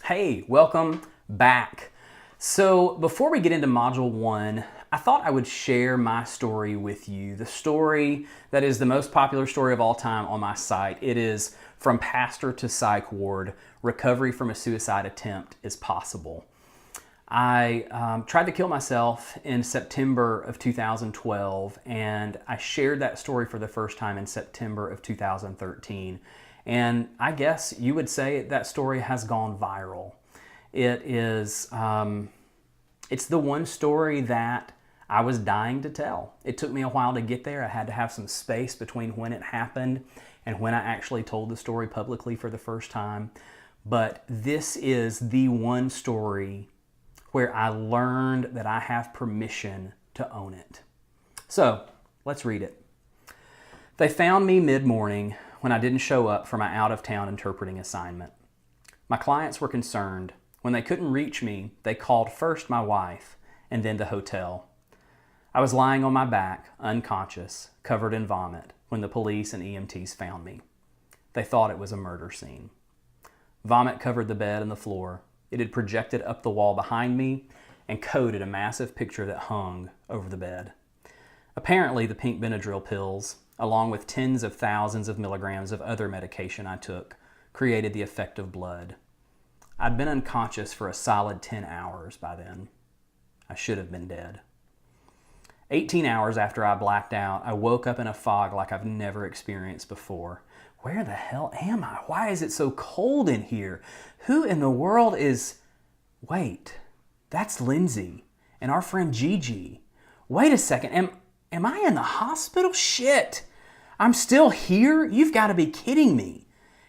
Hey, welcome back. So before we get into Module 1, I thought I would share my story with you. The story that is the most popular story of all time on my site. It is From Pastor to Psych Ward, Recovery from a Suicide Attempt is Possible. I tried to kill myself in September of 2012, and I shared that story for the first time in September of 2013. And I guess you would say that story has gone viral. It is, it's the one story that I was dying to tell. It took me a while to get there. I had to have some space between when it happened and when I actually told the story publicly for the first time. But this is the one story where I learned that I have permission to own it. So let's read it. They found me mid-morning when I didn't show up for my out-of-town interpreting assignment. My clients were concerned. When they couldn't reach me, they called first my wife and then the hotel. I was lying on my back, unconscious, covered in vomit, when the police and EMTs found me. They thought it was a murder scene. Vomit covered the bed and the floor. It had projected up the wall behind me and coated a massive picture that hung over the bed. Apparently, the pink Benadryl pills, along with tens of thousands of milligrams of other medication I took, created the effect of blood. I'd been unconscious for a solid 10 hours by then. I should have been dead. 18 hours after I blacked out, I woke up in a fog like I've never experienced before. Where the hell am I? Why is it so cold in here? Who in the world is... Wait, that's Lindsay and our friend Gigi. Wait a second, am I in the hospital? Shit, I'm still here? You've got to be kidding me.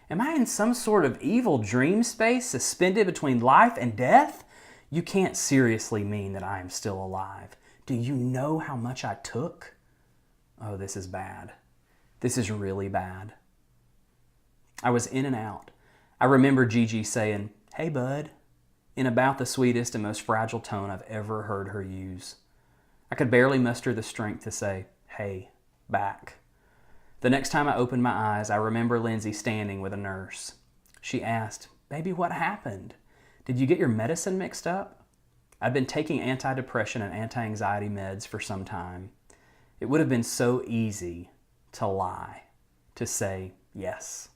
Am I in some sort of evil dream space suspended between life and death? You can't seriously mean that I am still alive. Do you know how much I took? Oh, this is bad. This is really bad. I was in and out. I remember Gigi saying, "Hey, bud," in about the sweetest and most fragile tone I've ever heard her use. I could barely muster the strength to say, "Hey, back." The next time I opened my eyes, I remember Lindsay standing with a nurse. She asked, "Baby, what happened? Did you get your medicine mixed up?" I'd been taking antidepressant and anti-anxiety meds for some time. It would have been so easy to lie, to say yes.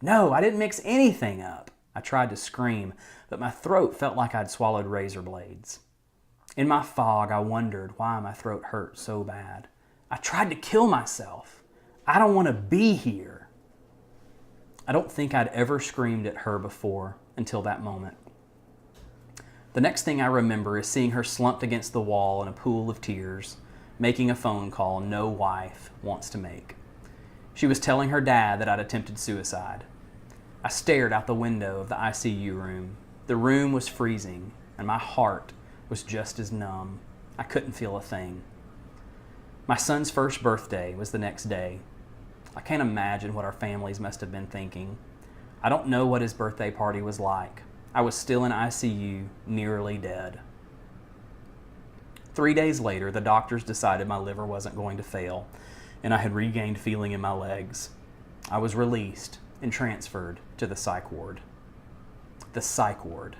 "No, I didn't mix anything up." I tried to scream, but my throat felt like I'd swallowed razor blades. In my fog, I wondered why my throat hurt so bad. I tried to kill myself. I don't want to be here. I don't think I'd ever screamed at her before until that moment. The next thing I remember is seeing her slumped against the wall in a pool of tears, making a phone call no wife wants to make. She was telling her dad that I'd attempted suicide. I stared out the window of the ICU room. The room was freezing, and my heart was just as numb. I couldn't feel a thing. My son's first birthday was the next day. I can't imagine what our families must have been thinking. I don't know what his birthday party was like. I was still in ICU, nearly dead. 3 days later, the doctors decided my liver wasn't going to fail, and I had regained feeling in my legs. I was released and transferred to the psych ward. The psych ward.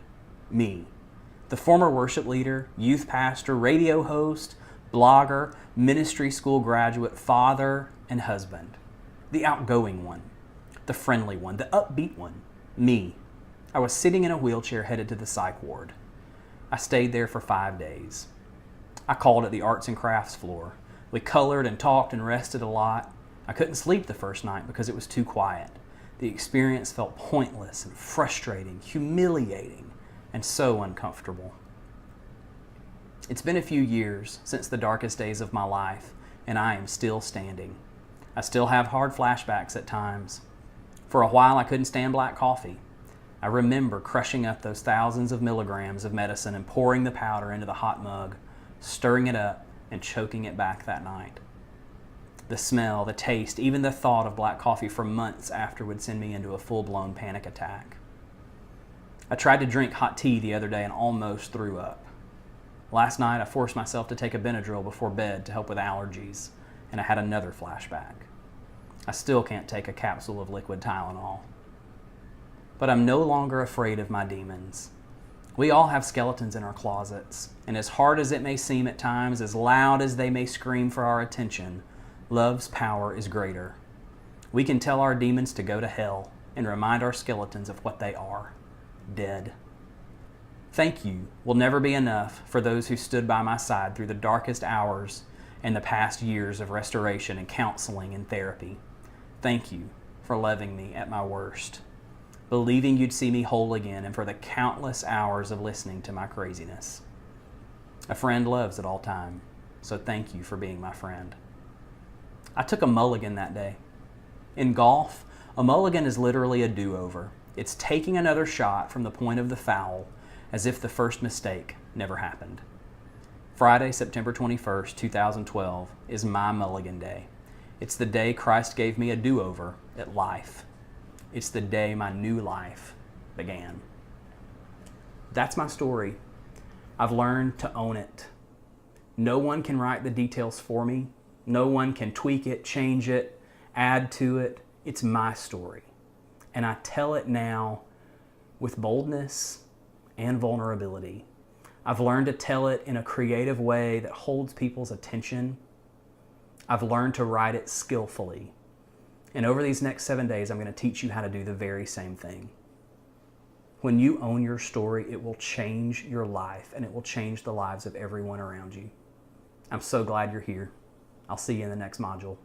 Me. The former worship leader, youth pastor, radio host, blogger, ministry school graduate, father, and husband. The outgoing one. The friendly one. The upbeat one. Me. I was sitting in a wheelchair headed to the psych ward. I stayed there for 5 days. I called it the arts and crafts floor. We colored and talked and rested a lot. I couldn't sleep the first night because it was too quiet. The experience felt pointless and frustrating, humiliating, and so uncomfortable. It's been a few years since the darkest days of my life, and I am still standing. I still have hard flashbacks at times. For a while, I couldn't stand black coffee. I remember crushing up those thousands of milligrams of medicine and pouring the powder into the hot mug, stirring it up, and choking it back that night. The smell, the taste, even the thought of black coffee for months after would send me into a full-blown panic attack. I tried to drink hot tea the other day and almost threw up. Last night, I forced myself to take a Benadryl before bed to help with allergies, and I had another flashback. I still can't take a capsule of liquid Tylenol. but I'm no longer afraid of my demons. We all have skeletons in our closets, and as hard as it may seem at times, as loud as they may scream for our attention, love's power is greater. We can tell our demons to go to hell and remind our skeletons of what they are: dead. Thank you will never be enough for those who stood by my side through the darkest hours and the past years of restoration and counseling and therapy. Thank you for loving me at my worst, believing you'd see me whole again, and for the countless hours of listening to my craziness. A friend loves at all time, so thank you for being my friend. I took a mulligan that day. In golf, a mulligan is literally a do-over. It's taking another shot from the point of the foul as if the first mistake never happened. Friday, September 21st, 2012 is my mulligan day. It's the day Christ gave me a do-over at life. It's the day my new life began. That's my story. I've learned to own it. No one can write the details for me. No one can tweak it, change it, add to it. It's my story. And I tell it now with boldness and vulnerability. I've learned to tell it in a creative way that holds people's attention. I've learned to write it skillfully. And over these next 7 days, I'm going to teach you how to do the very same thing. When you own your story, it will change your life, and it will change the lives of everyone around you. I'm so glad you're here. I'll see you in the next module.